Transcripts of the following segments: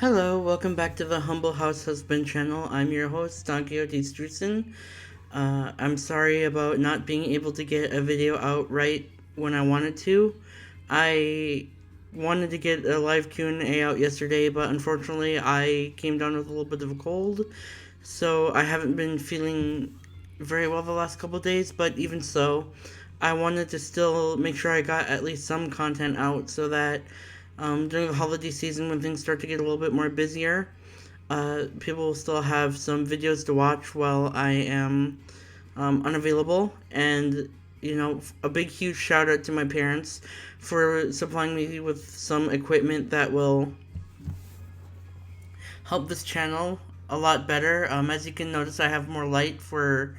Hello, welcome back to the Humble House Husband channel. I'm your host, Don Quixote Strusen. I'm sorry about not being able to get a video out right when I wanted to. I wanted to get a live Q&A out yesterday, but unfortunately I came down with a little bit of a cold, so I haven't been feeling very well the last couple of days, but even so, I wanted to still make sure I got at least some content out so that during the holiday season when things start to get a little bit more busier, people will still have some videos to watch while I am unavailable. And, a big, huge shout out to my parents for supplying me with some equipment that will help this channel a lot better. As you can notice, I have more light for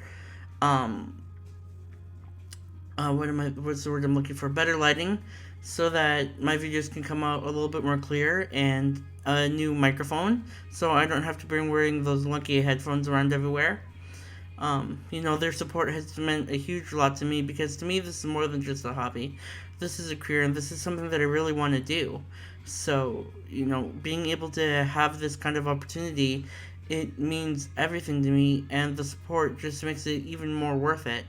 um, what's the word I'm looking for? Better lighting, so that my videos can come out a little bit more clear, and a new microphone, so I don't have to bring wearing those lunky headphones around everywhere. Their support has meant a huge lot to me because to me this is more than just a hobby. This is a career and this is something that I really want to do. So, being able to have this kind of opportunity, it means everything to me, and the support just makes it even more worth it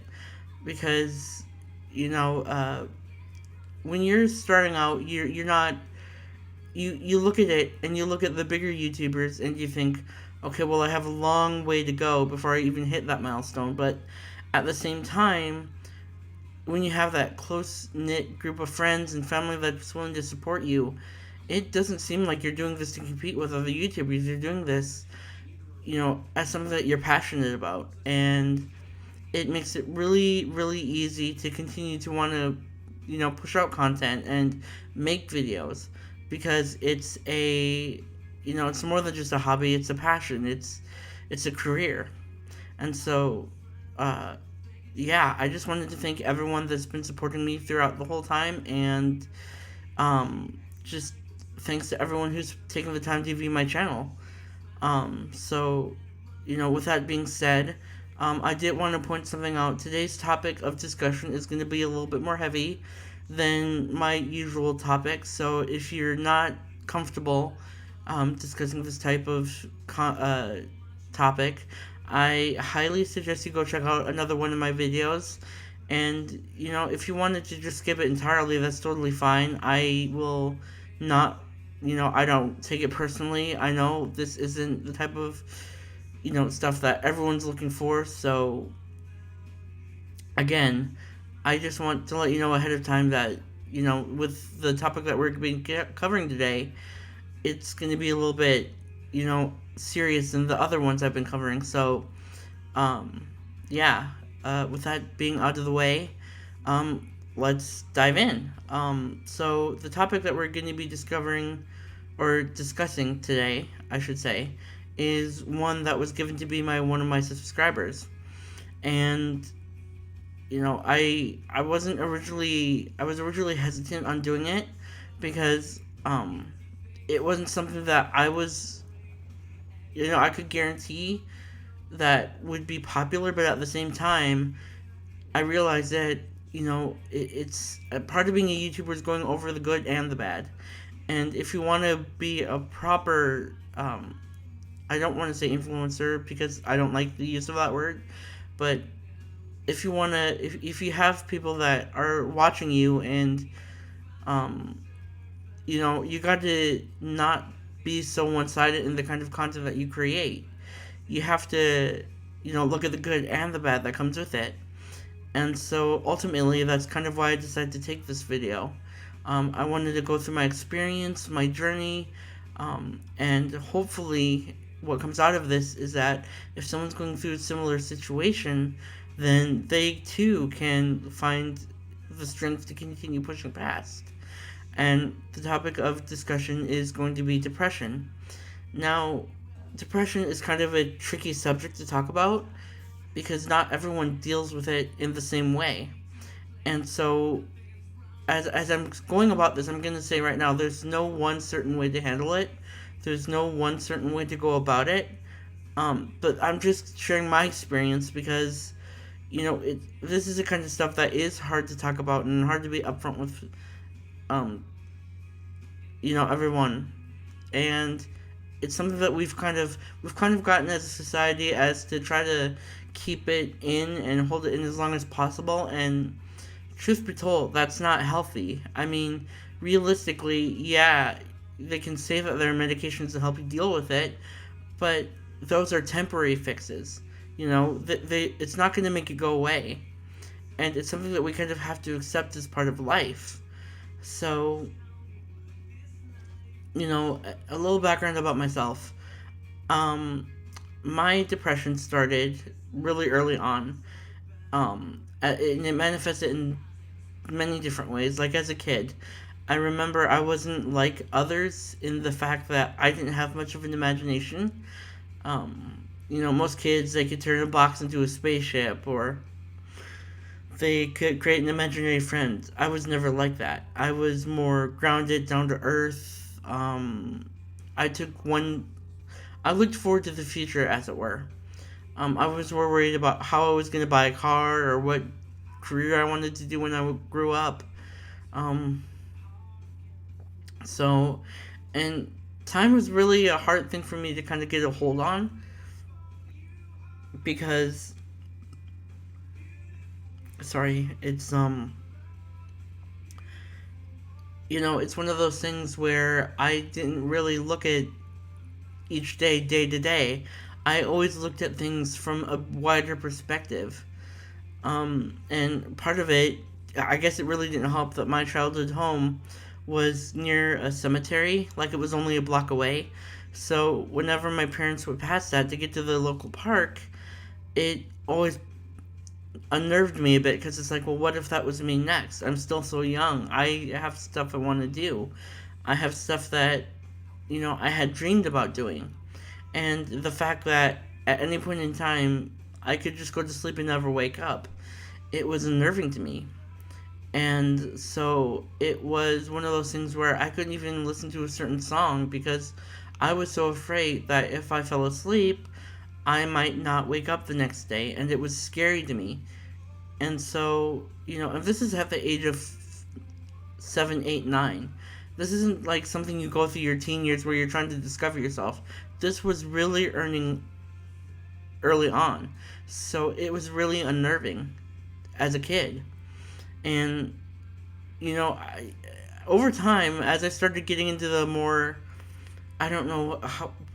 because you know uh, when you're starting out, you're not you look at it and you look at the bigger YouTubers and you think, okay, well I have a long way to go before I even hit that milestone. But at the same time, when you have that close knit group of friends and family that's willing to support you, it doesn't seem like you're doing this to compete with other YouTubers. You're doing this, as something that you're passionate about, and it makes it really, really easy to continue to want to, push out content and make videos because it's more than just a hobby. It's a passion. It's a career, and so, uh, yeah, I just wanted to thank everyone that's been supporting me throughout the whole time, and just thanks to everyone who's taken the time to view my channel. So, with that being said, I did want to point something out. Today's topic of discussion is going to be a little bit more heavy than my usual topic. So, if you're not comfortable discussing this type of topic, I highly suggest you go check out another one of my videos. And, if you wanted to just skip it entirely, that's totally fine. I will not, I don't take it personally. I know this isn't the type of, stuff that everyone's looking for. So, again, I just want to let you know ahead of time that, with the topic that we're going to be covering today, it's going to be a little bit, serious than the other ones I've been covering. So, um, yeah, with that being out of the way, let's dive in. So, the topic that we're going to be discovering or discussing today, I should say, is one that was given to be one of my subscribers. And I was originally hesitant on doing it because it wasn't something that I could guarantee that would be popular, but at the same time I realized that it's a part of being a YouTuber is going over the good and the bad. And if you want to be a proper I don't want to say influencer because I don't like the use of that word, but if you have people that are watching you, and um you got to not be so one-sided in the kind of content that you create. You have to look at the good and the bad that comes with it. And so ultimately that's kind of why I decided to take this video. I wanted to go through my experience, my journey, and hopefully what comes out of this is that if someone's going through a similar situation, then they too can find the strength to continue pushing past. And the topic of discussion is going to be depression. Now, depression is kind of a tricky subject to talk about because not everyone deals with it in the same way. And so, as I'm going about this, I'm going to say right now there's no one certain way to handle it, there's no one certain way to go about it. But I'm just sharing my experience because, this is the kind of stuff that is hard to talk about and hard to be upfront with, everyone. And it's something that we've kind of gotten as a society as to try to keep it in and hold it in as long as possible. And truth be told, that's not healthy. I mean, realistically, yeah, they can say that there are medications to help you deal with it, but those are temporary fixes. It's not going to make it go away, and it's something that we kind of have to accept as part of life. So, a little background about myself. Um, my depression started really early on, and it manifested in many different ways. Like as a kid, I remember I wasn't like others in the fact that I didn't have much of an imagination. Most kids, they could turn a box into a spaceship, or they could create an imaginary friend. I was never like that. I was more grounded, down to earth. I took one. I looked forward to the future, as it were. I was more worried about how I was going to buy a car or what career I wanted to do when I grew up. Um, so, and time was really a hard thing for me to kind of get a hold on because, sorry, it's one of those things where I didn't really look at each day, day to day. I always looked at things from a wider perspective. And part of it, I guess it really didn't help that my childhood home was near a cemetery, like it was only a block away. So whenever my parents would pass that to get to the local park, it always unnerved me a bit because it's like, well, what if that was me next? I'm still so young. I have stuff I want to do. I have stuff that, I had dreamed about doing. And the fact that at any point in time, I could just go to sleep and never wake up, it was unnerving to me. And so it was one of those things where I couldn't even listen to a certain song because I was so afraid that if I fell asleep, I might not wake up the next day. And it was scary to me. And so, and this is at the age of 7, 8, 9. This isn't like something you go through your teen years where you're trying to discover yourself. This was really early on. So it was really unnerving as a kid. And, over time, as I started getting into the more, I don't know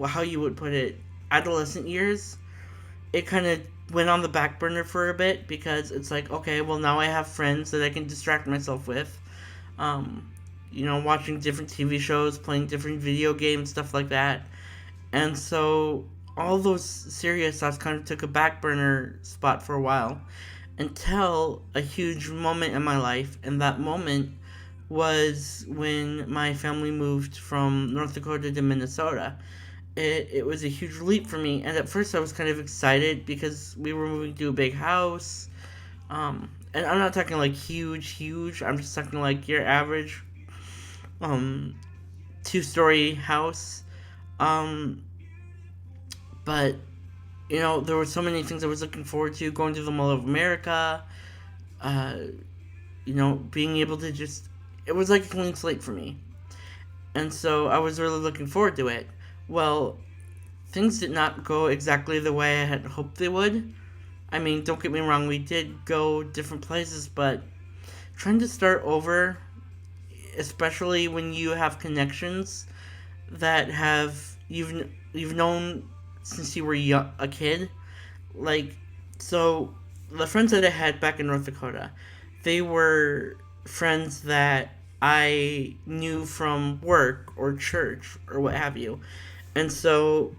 how you would put it, adolescent years, it kind of went on the back burner for a bit because it's like, okay, well, now I have friends that I can distract myself with. Watching different TV shows, playing different video games, stuff like that. And so all those serious thoughts kind of took a back burner spot for a while until a huge moment in my life. And that moment was when my family moved from North Dakota to Minnesota. It was a huge leap for me. And at first I was kind of excited because we were moving to a big house. And I'm not talking like huge. I'm just talking like your average 2-story house. But there were so many things I was looking forward to, going to the Mall of America, being able to it was like a clean slate for me. And so I was really looking forward to it. Well, things did not go exactly the way I had hoped they would. I mean, don't get me wrong, we did go different places, but trying to start over, especially when you have connections that you've known since you were a kid, like, so the friends that I had back in North Dakota, they were friends that I knew from work or church or what have you. And so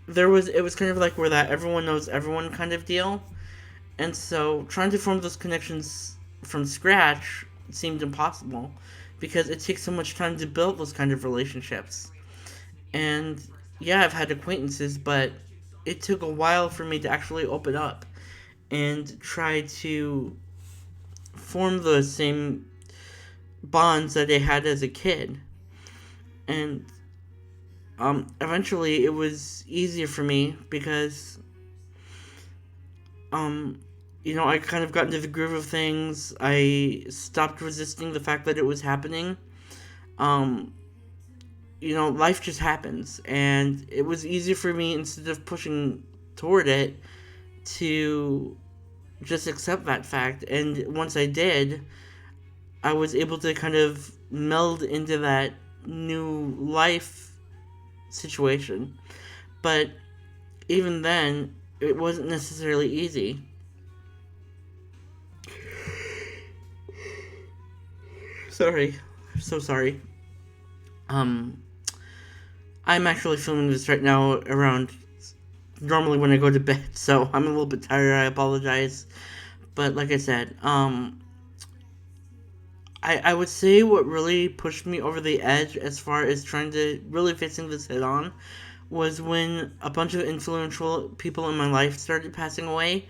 it was kind of like where that everyone knows everyone kind of deal. And so trying to form those connections from scratch seemed impossible because it takes so much time to build those kind of relationships. And yeah, I've had acquaintances, but it took a while for me to actually open up and try to form the same bonds that I had as a kid. And eventually it was easier for me because I kind of got into the groove of things. I stopped resisting the fact that it was happening. life just happens, and it was easy for me, instead of pushing toward it, to just accept that fact. And once I did, I was able to kind of meld into that new life situation. But even then, it wasn't necessarily easy. Sorry. I'm so sorry. Um, I'm actually filming this right now around normally when I go to bed, so I'm a little bit tired. I apologize. But like I said, I would say what really pushed me over the edge as far as trying to really facing this head on was when a bunch of influential people in my life started passing away.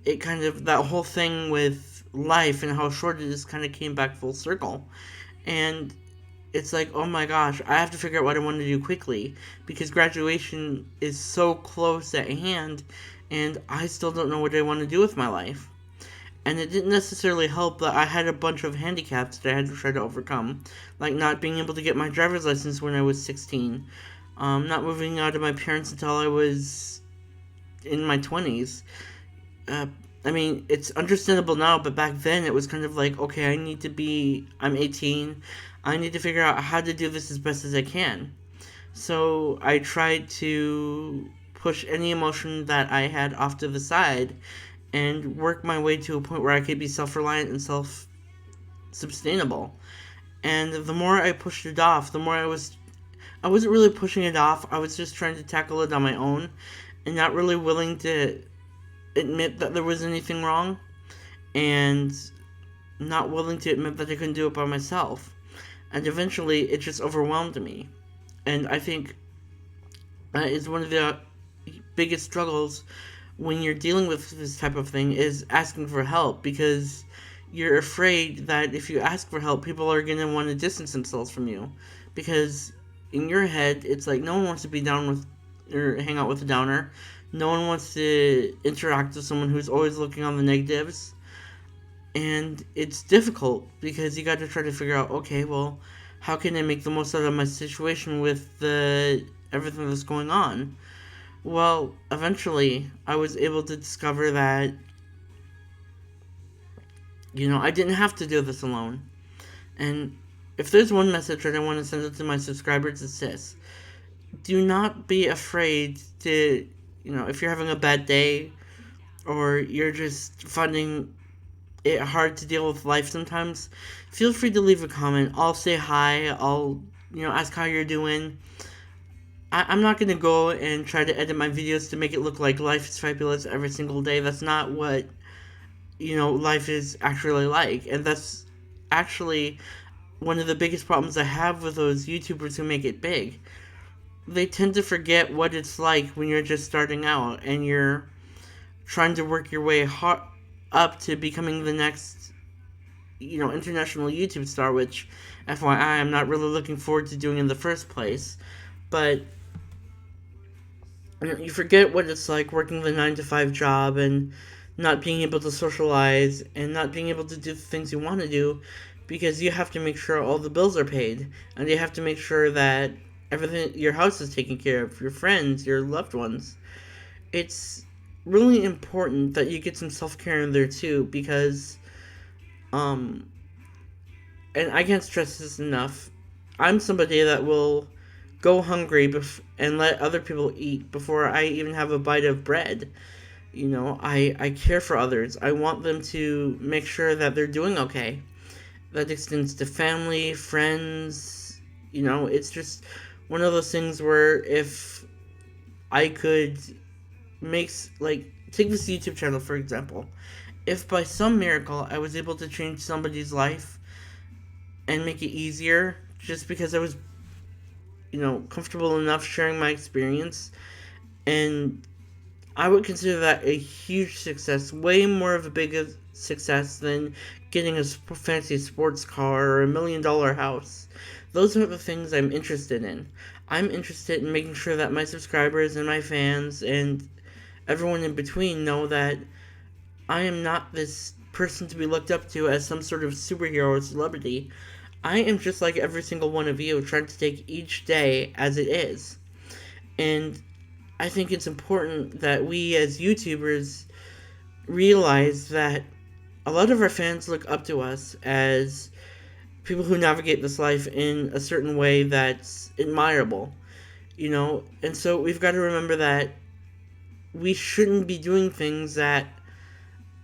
It kind of, that whole thing with life and how short it is, kind of came back full circle. And it's like, oh my gosh, I have to figure out what I want to do quickly, because graduation is so close at hand, and I still don't know what I want to do with my life. And it didn't necessarily help that I had a bunch of handicaps that I had to try to overcome, like not being able to get my driver's license when I was 16, not moving out of my parents until I was in my 20s. Uh, I mean, it's understandable now, but back then it was kind of like, okay, I'm 18, I need to figure out how to do this as best as I can. So I tried to push any emotion that I had off to the side and work my way to a point where I could be self-reliant and self-sustainable. And the more I pushed it off, the more I wasn't really pushing it off. I was just trying to tackle it on my own and not really willing to admit that there was anything wrong, and not willing to admit that I couldn't do it by myself. And eventually it just overwhelmed me. And I think that is one of the biggest struggles when you're dealing with this type of thing, is asking for help, because you're afraid that if you ask for help, people are going to want to distance themselves from you, because in your head it's like no one wants to be down with or hang out with a downer. No one wants to interact with someone who's always looking on the negatives. And it's difficult because you got to try to figure out, okay, well, how can I make the most out of my situation with everything that's going on? Well, eventually, I was able to discover that, I didn't have to do this alone. And if there's one message that I want to send out to my subscribers, it's this. Do not be afraid to, if you're having a bad day, or you're just finding it hard to deal with life sometimes, feel free to leave a comment. I'll say hi. I'll, ask how you're doing. I'm not going to go and try to edit my videos to make it look like life is fabulous every single day. That's not what, life is actually like. And that's actually one of the biggest problems I have with those YouTubers who make it big. They tend to forget what it's like when you're just starting out and you're trying to work your way up to becoming the next, international YouTube star, which, FYI, I'm not really looking forward to doing in the first place. But you forget what it's like working the 9-to-5 job and not being able to socialize and not being able to do the things you want to do, because you have to make sure all the bills are paid, and you have to make sure that everything, your house is taken care of, your friends, your loved ones. It's really important that you get some self-care in there too, because and I can't stress this enough, I'm somebody that will go hungry and let other people eat before I even have a bite of bread. I care for others. I want them to make sure that they're doing okay. That extends to family, friends. It's just one of those things where if I could take this YouTube channel, for example. If by some miracle I was able to change somebody's life and make it easier just because I was, comfortable enough sharing my experience, and I would consider that a huge success, way more of a big success than getting a fancy sports car or $1 million house. Those are the things I'm interested in. I'm interested in making sure that my subscribers and my fans and everyone in between know that I am not this person to be looked up to as some sort of superhero or celebrity. I am just like every single one of you, trying to take each day as it is. And I think it's important that we as YouTubers realize that a lot of our fans look up to us as people who navigate this life in a certain way that's admirable, And so we've got to remember that we shouldn't be doing things that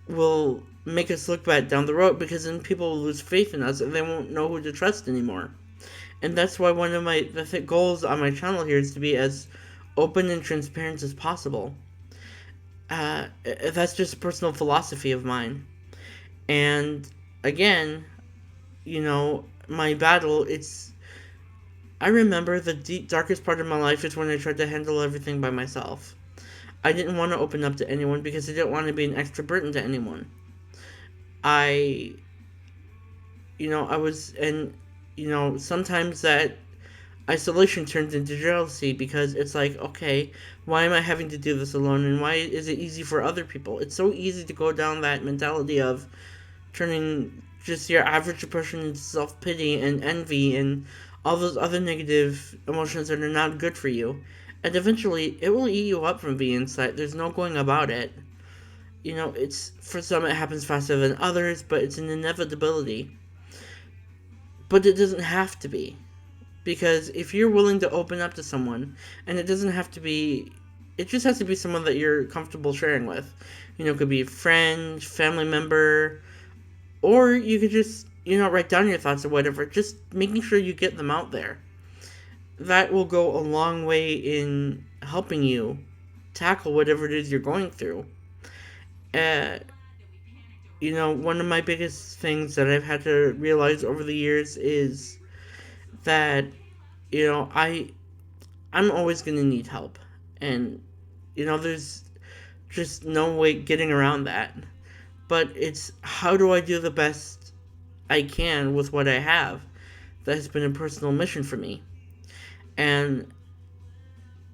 will make us look bad down the road, because then people will lose faith in us and they won't know who to trust anymore. And that's why one of the goals on my channel here is to be as open and transparent as possible. That's just a personal philosophy of mine. And again, my battle, I remember the darkest part of my life is when I tried to handle everything by myself. I didn't want to open up to anyone because I didn't want to be an extra burden to anyone. I, I was, and, sometimes that isolation turns into jealousy, because it's like, okay, why am I having to do this alone, and why is it easy for other people? It's so easy to go down that mentality of turning just your average person into self-pity and envy and all those other negative emotions that are not good for you. And eventually, it will eat you up from the inside. There's no going about it. It's, for some, it happens faster than others, but it's an inevitability. But it doesn't have to be. Because if you're willing to open up to someone, and it doesn't have to be, it just has to be someone that you're comfortable sharing with. It could be a friend, family member, or you could just, write down your thoughts or whatever. Just making sure you get them out there. That will go a long way in helping you tackle whatever it is you're going through. Uh, one of my biggest things that I've had to realize over the years is that, I'm always going to need help. And, there's just no way getting around that. But it's, how do I do the best I can with what I have? That has been a personal mission for me. And,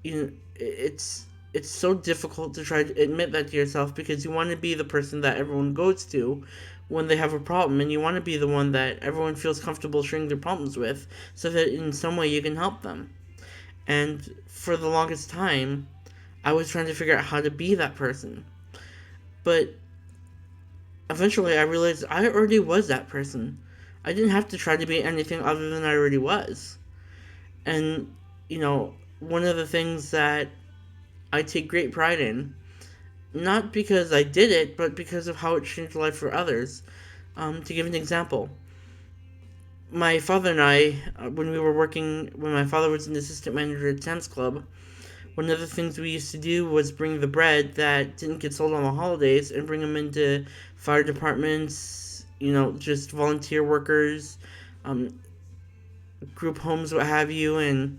it's so difficult to try to admit that to yourself, because you want to be the person that everyone goes to when they have a problem, and you want to be the one that everyone feels comfortable sharing their problems with, so that in some way you can help them. And for the longest time, I was trying to figure out how to be that person. But eventually I realized I already was that person. I didn't have to try to be anything other than I already was. And, one of the things that I take great pride in, not because I did it, but because of how it changed life for others. To give an example, my father and I, when my father was an assistant manager at Sam's Club, one of the things we used to do was bring the bread that didn't get sold on the holidays and bring them into fire departments, just volunteer workers, group homes, what have you, and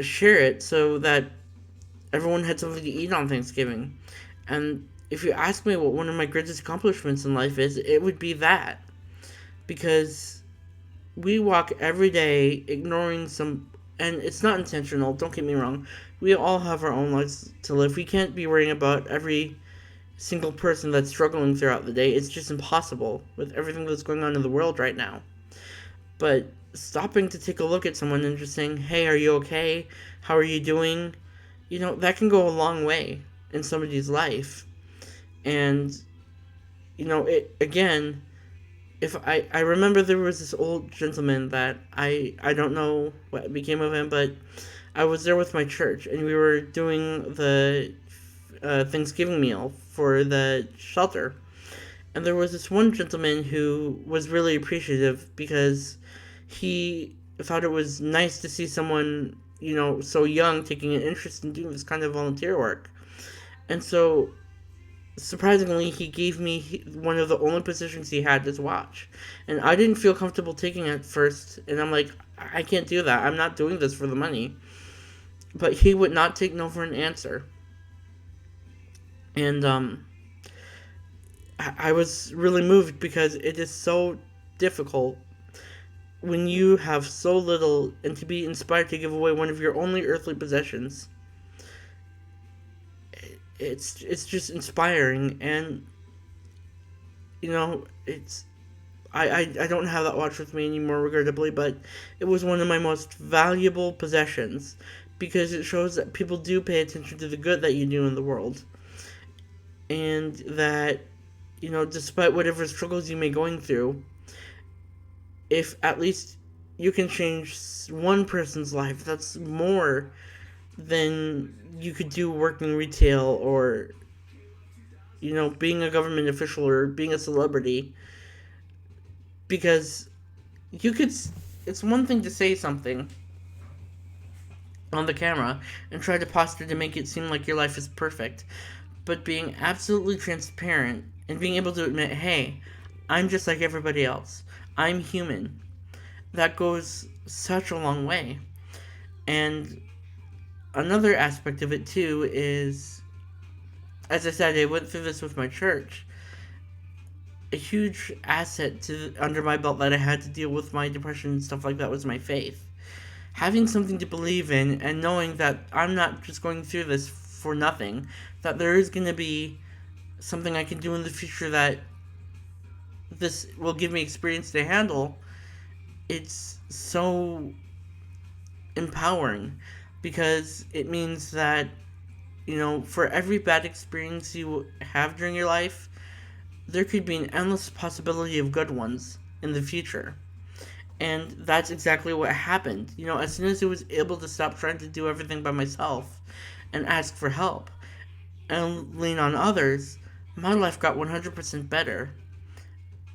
share it so that everyone had something to eat on Thanksgiving. And if you ask me what one of my greatest accomplishments in life is, it would be that. Because we walk every day ignoring and it's not intentional, don't get me wrong. We all have our own lives to live. We can't be worrying about every single person that's struggling throughout the day. It's just impossible with everything that's going on in the world right now. But stopping to take a look at someone and just saying, hey, are you okay? How are you doing? That can go a long way in somebody's life. And, again, if I remember there was this old gentleman that I don't know what became of him, but I was there with my church, and we were doing the Thanksgiving meal for the shelter. And there was this one gentleman who was really appreciative, because he thought it was nice to see someone, so young, taking an interest in doing this kind of volunteer work. And so, surprisingly, he gave me one of the only positions he had to watch. And I didn't feel comfortable taking it at first. And I'm like, I can't do that. I'm not doing this for the money. But he would not take no for an answer. And I was really moved, because it is so difficult when you have so little, and to be inspired to give away one of your only earthly possessions. It's just inspiring. And it's I don't have that watch with me anymore, regrettably, but it was one of my most valuable possessions because it shows that people do pay attention to the good that you do in the world. And that, despite whatever struggles you may going through, if at least you can change one person's life, that's more than you could do working retail or, being a government official or being a celebrity. Because you could, it's one thing to say something on the camera and try to posture to make it seem like your life is perfect, but being absolutely transparent and being able to admit, hey, I'm just like everybody else. I'm human. That goes such a long way. And another aspect of it too is, as I said, I went through this with my church. A huge asset to under my belt that I had to deal with my depression and stuff like that was my faith. Having something to believe in and knowing that I'm not just going through this for nothing, that there is going to be something I can do in the future that this will give me experience to handle, it's so empowering because it means that, for every bad experience you have during your life, there could be an endless possibility of good ones in the future. And that's exactly what happened. As soon as I was able to stop trying to do everything by myself and ask for help and lean on others, my life got 100% better.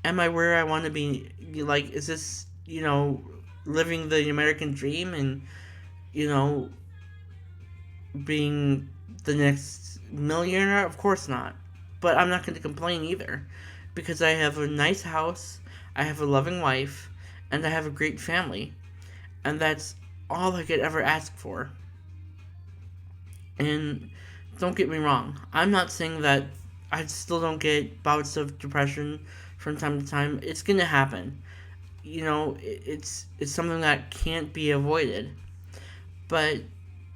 Am I where I want to be? Like, is this, living the American dream and, being the next millionaire? Of course not. But I'm not going to complain either because I have a nice house, I have a loving wife, and I have a great family. And that's all I could ever ask for. And don't get me wrong, I'm not saying that I still don't get bouts of depression from time to time. It's going to happen. It's something that can't be avoided. But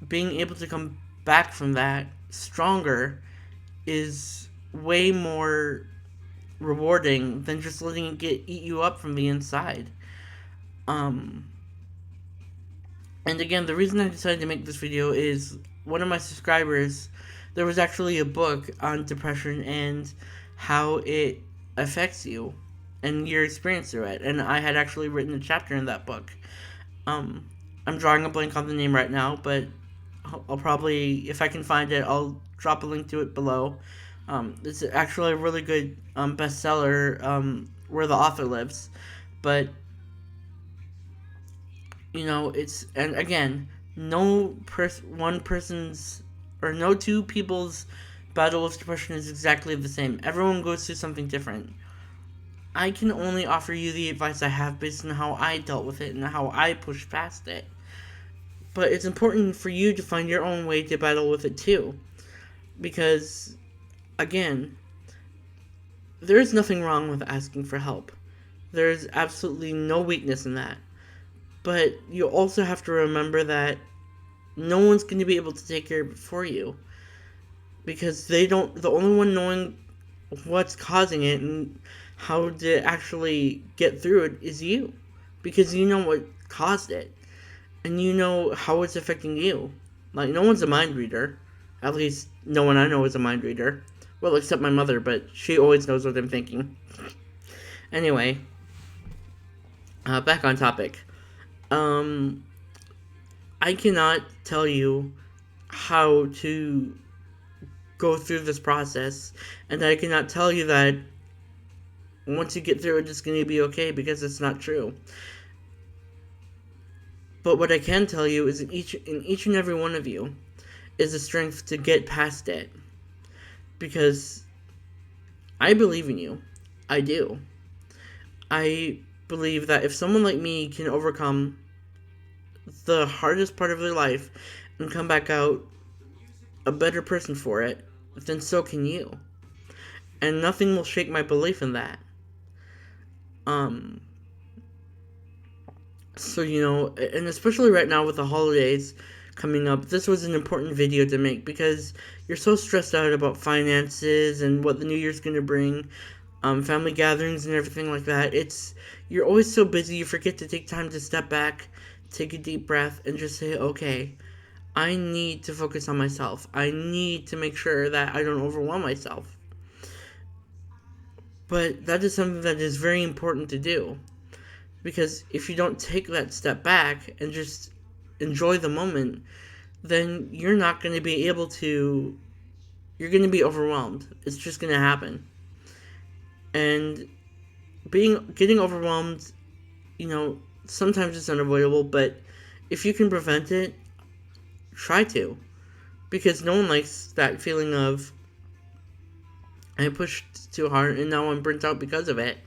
being able to come back from that stronger is way more rewarding than just letting it eat you up from the inside. And again, the reason I decided to make this video is one of my subscribers, there was actually a book on depression and how it affects you and your experience through it. And I had actually written a chapter in that book. I'm drawing a blank on the name right now, but I'll probably, if I can find it, I'll drop a link to it below. It's actually a really good bestseller, Where the Author Lives. But, and again, no two people's battle with depression is exactly the same. Everyone goes through something different. I can only offer you the advice I have based on how I dealt with it and how I pushed past it. But it's important for you to find your own way to battle with it too. Because, again, there's nothing wrong with asking for help. There's absolutely no weakness in that. But you also have to remember that no one's going to be able to take care of it for you. Because the only one knowing what's causing it and how to actually get through it is you. Because you know what caused it. And you know how it's affecting you. Like, no one's a mind reader. At least, no one I know is a mind reader. Well, except my mother, but she always knows what I'm thinking. Anyway, back on topic. I cannot tell you how to go through this process, and I cannot tell you that once you get through it, it's going to be okay, because it's not true. But what I can tell you is in each and every one of you is the strength to get past it. Because I believe in you. I do. I believe that if someone like me can overcome the hardest part of their life and come back out a better person for it, then so can you. And nothing will shake my belief in that. So, and especially right now with the holidays coming up, this was an important video to make because you're so stressed out about finances and what the new year's going to bring. family gatherings and everything like that. You're always so busy you forget to take time to step back, take a deep breath, and just say, okay, I need to focus on myself. I need to make sure that I don't overwhelm myself. But that is something that is very important to do, because if you don't take that step back and just enjoy the moment, then you're not going to be able to, you're going to be overwhelmed. It's just going to happen. And getting overwhelmed, sometimes it's unavoidable, but if you can prevent it, try to. Because no one likes that feeling of, I pushed too hard and now I'm burnt out because of it.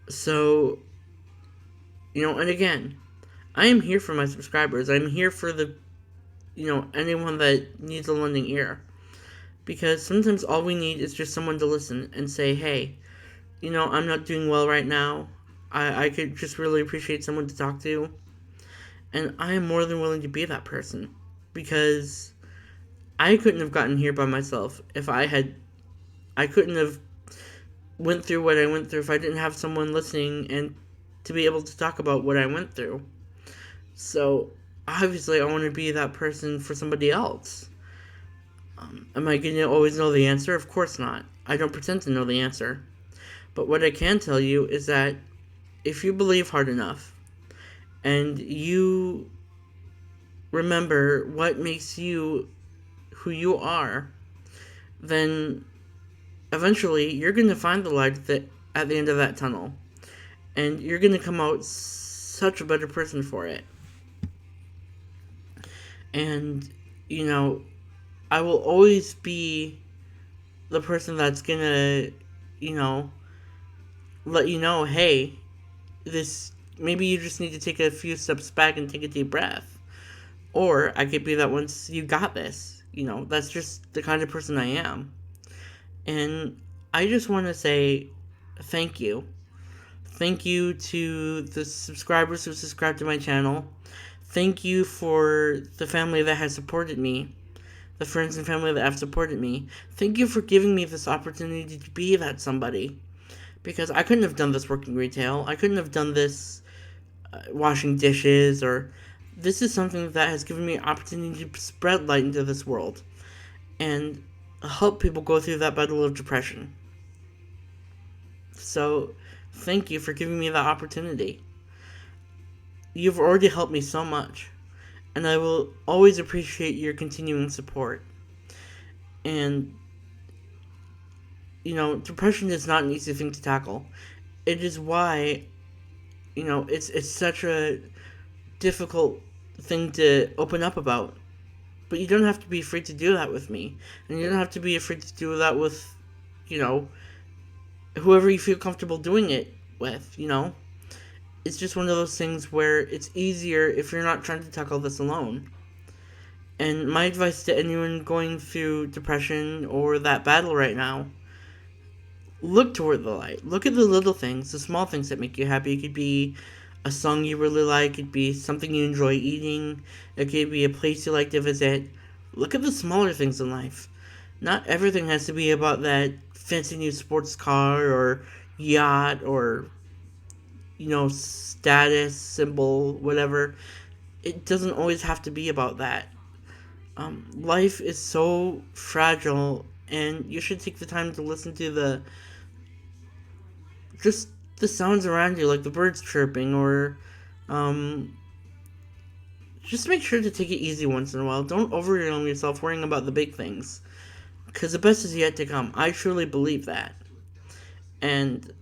So, and again, I am here for my subscribers. I'm here for anyone that needs a lending ear. Because sometimes all we need is just someone to listen and say, hey, I'm not doing well right now. I could just really appreciate someone to talk to. And I am more than willing to be that person. Because I couldn't have gotten here by myself if I couldn't have went through what I went through if I didn't have someone listening and to be able to talk about what I went through. So, obviously, I want to be that person for somebody else. Am I going to always know the answer? Of course not. I don't pretend to know the answer. But what I can tell you is that if you believe hard enough and you remember what makes you who you are, then eventually you're going to find the light at the end of that tunnel. And you're going to come out such a better person for it. And, I will always be the person that's going to, let you know, hey, maybe you just need to take a few steps back and take a deep breath. Or I could be that once you got this. That's just the kind of person I am. And I just want to say thank you. Thank you to the subscribers who subscribe to my channel. Thank you for the family that has supported me. The friends and family that have supported me. Thank you for giving me this opportunity to be that somebody. Because I couldn't have done this working retail. I couldn't have done this washing dishes. Or this is something that has given me an opportunity to spread light into this world. And help people go through that battle of depression. So, thank you for giving me that opportunity. You've already helped me so much. And I will always appreciate your continuing support. And, depression is not an easy thing to tackle. It is why, it's such a difficult thing to open up about. But you don't have to be afraid to do that with me. And you don't have to be afraid to do that with, whoever you feel comfortable doing it with, It's just one of those things where it's easier if you're not trying to tackle this alone. And my advice to anyone going through depression or that battle right now, look toward the light. Look at the little things, the small things that make you happy. It could be a song you really like. It could be something you enjoy eating. It could be a place you like to visit. Look at the smaller things in life. Not everything has to be about that fancy new sports car or yacht or, status symbol, whatever. It doesn't always have to be about that. Life is so fragile, and you should take the time to listen to just the sounds around you, like the birds chirping, or just make sure to take it easy once in a while. Don't overwhelm yourself worrying about the big things, because the best is yet to come. I truly believe that. And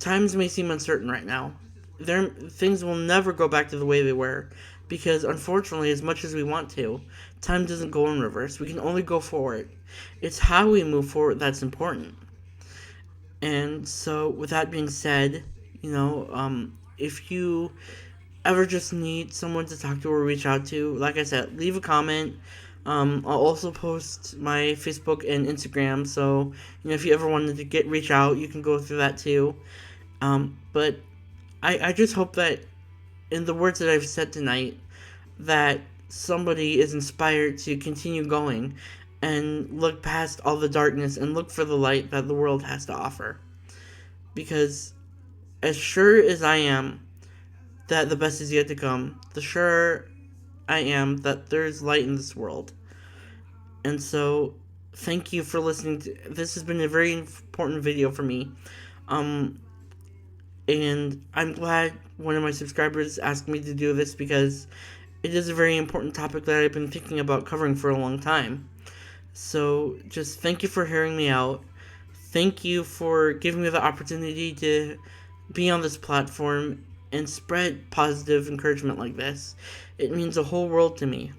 times may seem uncertain right now. Things will never go back to the way they were, because unfortunately, as much as we want to, time doesn't go in reverse. We can only go forward. It's how we move forward that's important. And so, with that being said, if you ever just need someone to talk to or reach out to, like I said, leave a comment. I'll also post my Facebook and Instagram, so if you ever wanted to reach out, you can go through that too. But I just hope that in the words that I've said tonight, that somebody is inspired to continue going and look past all the darkness and look for the light that the world has to offer. Because as sure as I am that the best is yet to come, the sure I am that there's light in this world. And so, thank you for listening to this. Has been a very important video for me. And I'm glad one of my subscribers asked me to do this because it is a very important topic that I've been thinking about covering for a long time. So just thank you for hearing me out. Thank you for giving me the opportunity to be on this platform and spread positive encouragement like this. It means the whole world to me.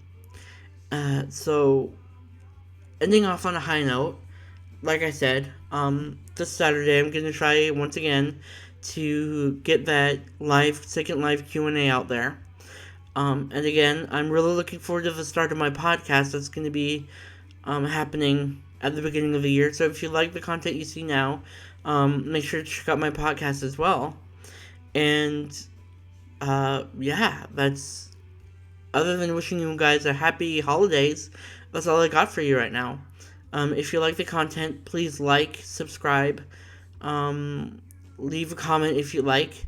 So ending off on a high note, like I said, this Saturday I'm going to try once again to get that second live Q&A out there. And again, I'm really looking forward to the start of my podcast that's going to be happening at the beginning of the year. So if you like the content you see now, make sure to check out my podcast as well. And that's, other than wishing you guys a happy holidays, that's all I got for you right now. If you like the content, please like, subscribe, leave a comment if you like,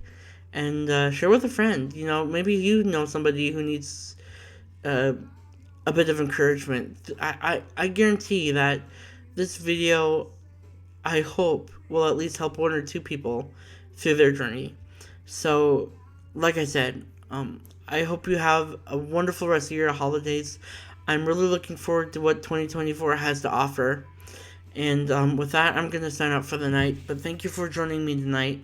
and share with a friend. Maybe you know somebody who needs a bit of encouragement. I guarantee that this video, I hope, will at least help one or two people through their journey. So, like I said, I hope you have a wonderful rest of your holidays. I'm really looking forward to what 2024 has to offer. And with that, I'm going to sign out for the night. But thank you for joining me tonight.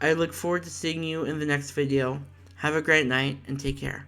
I look forward to seeing you in the next video. Have a great night and take care.